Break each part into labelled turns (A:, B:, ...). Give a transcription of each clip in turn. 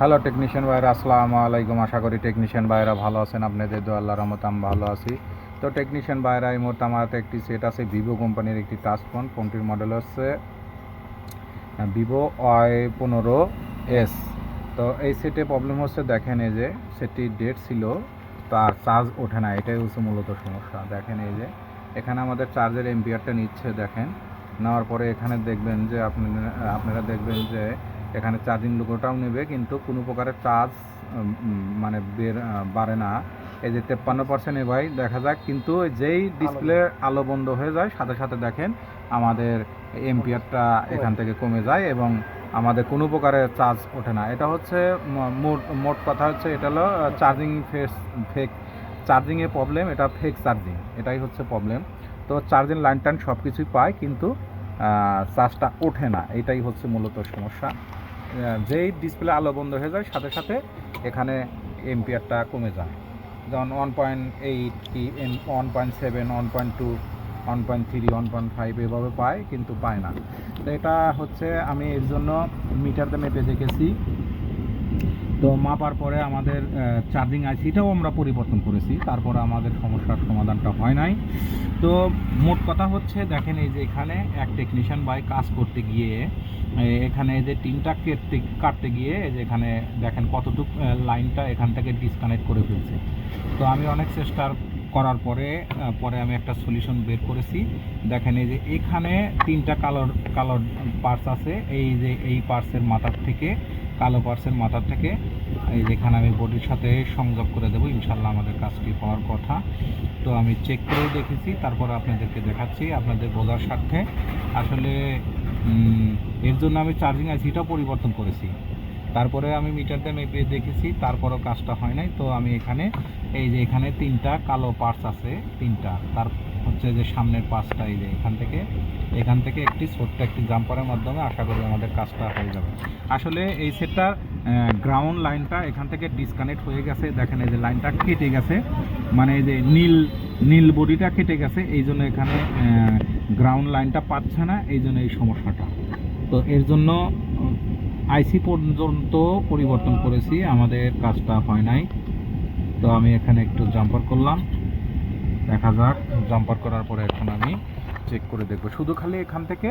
A: Hello technician ভাইরা, আসসালামু আলাইকুম। আশা করি টেকনিশিয়ান ভাইরা ভালো আছেন। আপনাদের দোয়া আল্লাহর রহমতে আমি ভালো আছি। তো টেকনিশিয়ান ভাইরা, এই মুহূর্তে আমার হাতে একটি সেট আছে ভিভো কোম্পানির একটি টাচ ফোন। ফোনটির মডেল হচ্ছে ভিভো Y15s। তো এই সেটে প্রবলেম হচ্ছে, দেখেন এই যে সেটটি ডেট ছিল, তার চার্জ ওঠে না। এটাই হচ্ছে মূলত সমস্যা। দেখেন এই যে এখানে আমাদের চার্জের এম্পিয়ারটা নিচ্ছে, দেখেন নেওয়ার পরে এখানে দেখবেন যে আপনারা দেখবেন যে এখানে চার্জিং লোগোটাও নেবে, কিন্তু কোনো প্রকারের চার্জ মানে বাড়ে না। এই যে 53% ভাই দেখা যাক, কিন্তু যেই ডিসপ্লে আলো বন্ধ হয়ে যায় সাথে সাথে দেখেন আমাদের এম্পিয়ারটা এখান থেকে কমে যায় এবং আমাদের কোনো প্রকারের চার্জ ওঠে না। এটা হচ্ছে মোট কথা হচ্ছে, এটা হলো চার্জিং ফেক চার্জিংয়ের প্রবলেম, এটা ফেক চার্জিং, এটাই হচ্ছে প্রবলেম। তো চার্জিং লাইন টাইন সব কিছুই পায়, কিন্তু চার্জটা ওঠে না, এটাই হচ্ছে মূলত সমস্যা। যেই ডিসপ্লে আলো বন্ধ হয়ে যায় সাথে সাথে এখানে এম্পিয়ারটা কমে যায়। যেমন 1.8 কি 1.7, 1.2, 1.3, 1.5 এভাবে পায়, কিন্তু পায় না। তো এটা হচ্ছে আমি এর জন্য মিটারতে মেপে দেখেছি। তো মাপার পরে আমাদের চার্জিং আইসিটাও আমরা পরিবর্তন করেছি, তারপরে আমাদের সমস্যার সমাধানটা হয় নাই। তো মোট কথা হচ্ছে, দেখেন এই যে এখানে এক টেকনিশিয়ান ভাই কাজ করতে গিয়ে এখানে যে টিনটা কাটতে গিয়ে যে এখানে দেখেন কতটুকু লাইনটা এখান থেকে ডিসকানেক্ট করে ফেলছে। তো আমি অনেক চেষ্টা করার পরে আমি একটা সলিউশন বের করেছি। দেখেন এই যে এখানে তিনটা কালো পার্টস আছে, এই যে এই পার্টসের মাথার থেকে, কালো পার্টসের মাথার থেকে এই যেখানে আমি বডির সাথে সংযোগ করে দেবো, ইনশাল্লাহ আমাদের কাজটি হওয়ার কথা। তো আমি চেক করেও দেখেছি, তারপরে আপনাদেরকে দেখাচ্ছি আপনাদের বোঝার স্বার্থে। আসলে এর জন্য আমি চার্জিং আইসিটাও পরিবর্তন করেছি, তারপরে আমি মিটারটা মেপে দেখেছি, তারপরেও কাজটা হয় নাই। তো আমি এখানে এই যে এখানে তিনটা কালো পার্টস আছে, তিনটা, তার হচ্ছে যে সামনের পার্টসটা এই যে এখান থেকে একটি ছোট্ট একটি জাম্পারের মাধ্যমে আশা করি আমাদের কাজটা হয়ে যাবে। আসলে এই সেটটার গ্রাউন্ড লাইনটা এখান থেকে ডিসকানেক্ট হয়ে গেছে। দেখেন এই যে লাইনটা কেটে গেছে, মানে এই যে নীল বডিটা কেটে গেছে, এই জন্য এখানে গ্রাউন্ড লাইনটা পাচ্ছে না, এই জন্য এই সমস্যাটা। তো এর জন্য আইসি পর্যন্ত পরিবর্তন করেছি, আমাদের কাজটা হয় নাই। তো আমি এখানে একটু জাম্পার করলাম, দেখা যাক। জাম্পার করার পরে এখন আমি চেক করে দেখব। শুধু খালি এখান থেকে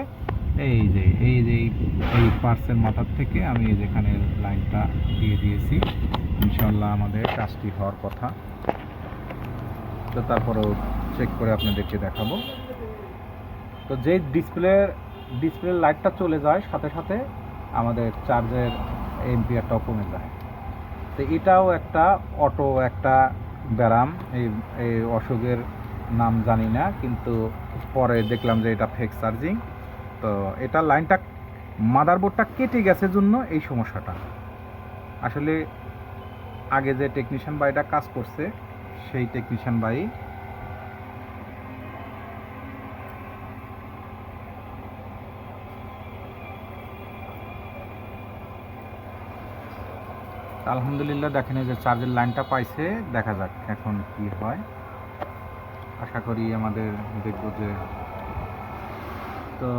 A: এই পার্সের মাথার থেকে আমি যেখানে লাইনটা দিয়ে দিয়েছি, ইনশাল্লাহ আমাদের কাজটি হওয়ার কথা। তো তারপরেও চেক করে আপনাদেরকে দেখাবো। তো যে ডিসপ্লে লাইটটা চলে যায় সাথে সাথে আমাদের চার্জের এম্পিয়ারটাও কমে যায়। তো এটাও একটা ব্যারাম। এই অসুখের নাম জানি না, কিন্তু পরে দেখলাম যে এটা ফেক চার্জিং। তো এটা লাইনটা মাদারবোর্ডটা কেটে গেছে জন্য এই সমস্যাটা। আসলে আগে যে টেকনিশিয়ান ভাইটা কাজ করছে, সেই টেকনিশিয়ান ভাই আলহামদুলিল্লাহ, দেখেন এই যে চার্জের লাইনটা পাইছে। দেখা যাক এখন কি হয়। আশা করি আমাদের দেখব যে, তো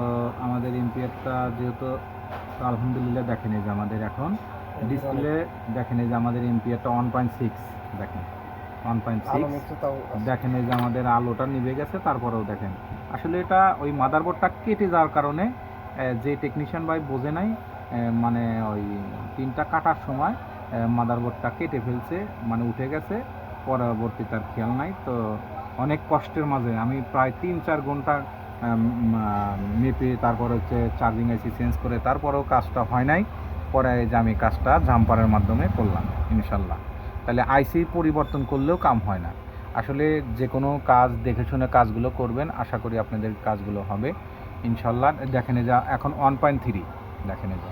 A: আমাদের এম্পিয়ারটা যেহেতু, আলহামদুলিল্লাহ দেখেন এই যে আমাদের এখন ডিসপ্লে, দেখেন এই যে আমাদের এম্পিয়ারটা 1.6, দেখেন 1.6, দেখেন এই যে আমাদের আলোটা নিভে গেছে। তারপরেও দেখেন আসলে এটা ওই মাদারবোর্ডটা কেটে যাওয়ার কারণে, যে টেকনিশিয়ান ভাই বোঝে নাই, মানে ওই পিনটা কাটার সময় মাদারবোর্ডটা কেটে ফেলছে, মানে উঠে গেছে, পরবর্তী তার খেয়াল নাই। তো অনেক কষ্টের মাঝে আমি প্রায় 3-4 ঘন্টা মেপে তারপর হচ্ছে চার্জিং আইসি চেঞ্জ করে, তারপরেও কাজটা হয় নাই। পরে যে আমি কাজটা জাম্পারের মাধ্যমে করলাম ইনশাল্লাহ। তাহলে আইসি পরিবর্তন করলেও কাম হয় না। আসলে যে কোনো কাজ দেখে শুনে কাজগুলো করবেন, আশা করি আপনাদের কাজগুলো হবে ইনশাল্লাহ। দেখেন এই যে এখন 1.3, দেখেন এই যে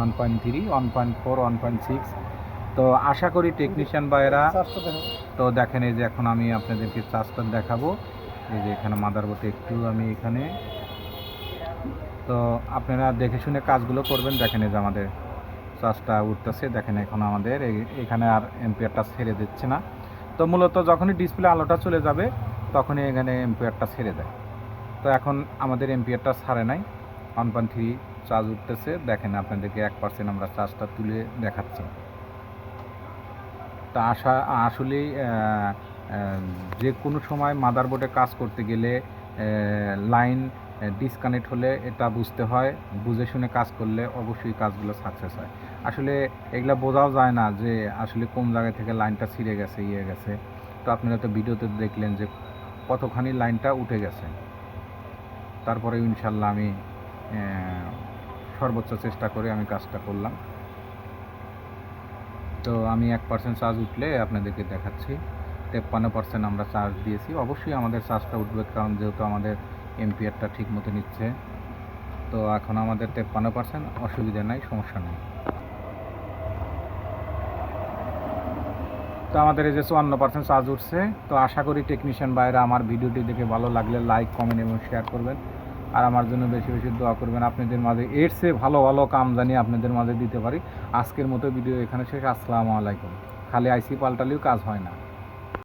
A: 1.3, 1.4, 1.6। তো আশা করি টেকনিশিয়ান ভাইয়েরা, তো দেখেন এই যে এখন আমি আপনাদেরকে চার্জটা দেখাবো। এই যে এখানে মাদারবোর্ডে একটু আমি এখানে, তো আপনারা দেখে শুনে কাজগুলো করবেন। দেখেন এই যে আমাদের চার্জটা উঠতেছে, দেখেন এখন আমাদের এখানে আর এম্পিয়ারটা ছেড়ে দিচ্ছে না। তো মূলত যখনই ডিসপ্লে আলোটা চলে যাবে তখনই এখানে এম্পিয়ারটা ছেড়ে দেয়। তো এখন আমাদের এম্পিয়ারটা ছাড়ে নাই, 1.3 চার্জ উঠতেছে। দেখেন আপনাদেরকে 1% আমরা চার্জটা তুলে দেখাচ্ছি। তা আসলেই যে কোনো সময় মাদারবোর্ডে কাজ করতে গেলে লাইন ডিসকানেক্ট হলে এটা বুঝতে হয়, বুঝে শুনে কাজ করলে অবশ্যই কাজগুলো সাকসেস হয়। আসলে এগুলা বোঝাও যায় না যে আসলে কোন জায়গা থেকে লাইনটা ছিঁড়ে গেছে, গেছে। তো আপনারা তো ভিডিওতে দেখলেন যে কতখানি লাইনটা উঠে গেছে। তারপরে ইনশাল্লাহ আমি সর্বোচ্চ চেষ্টা করে আমি কাজটা করলাম। তো আমি 1% চার্জ উঠলে আপনাদেরকে দেখাচ্ছি। 53% আমরা চার্জ দিয়েছি। অবশ্যই আমাদের চার্জটা উঠবে, কারণ যেহেতু আমাদের এম্পিয়ারটা ঠিক মতো নিচ্ছে। তো এখন আমাদের 53%, অসুবিধা নাই, সমস্যা নেই। তো আমাদের এই যে 54% চার্জ উঠছে। তো আশা করি টেকনিশিয়ান ভাইরা আমার ভিডিওটি দেখে ভালো লাগলে লাইক, কমেন্ট এবং শেয়ার করবেন, আর আমার জন্য বেশি বেশি দোয়া করবেন। আপনাদের মাঝে এর চেয়ে ভালো ভালো কাম জানিয়ে আপনাদের মাঝে দিতে পারি। আজকের মতো ভিডিও এখানে শেষ। আসসালামু আলাইকুম। খালি আইসি পাল্টালেও কাজ হয় না।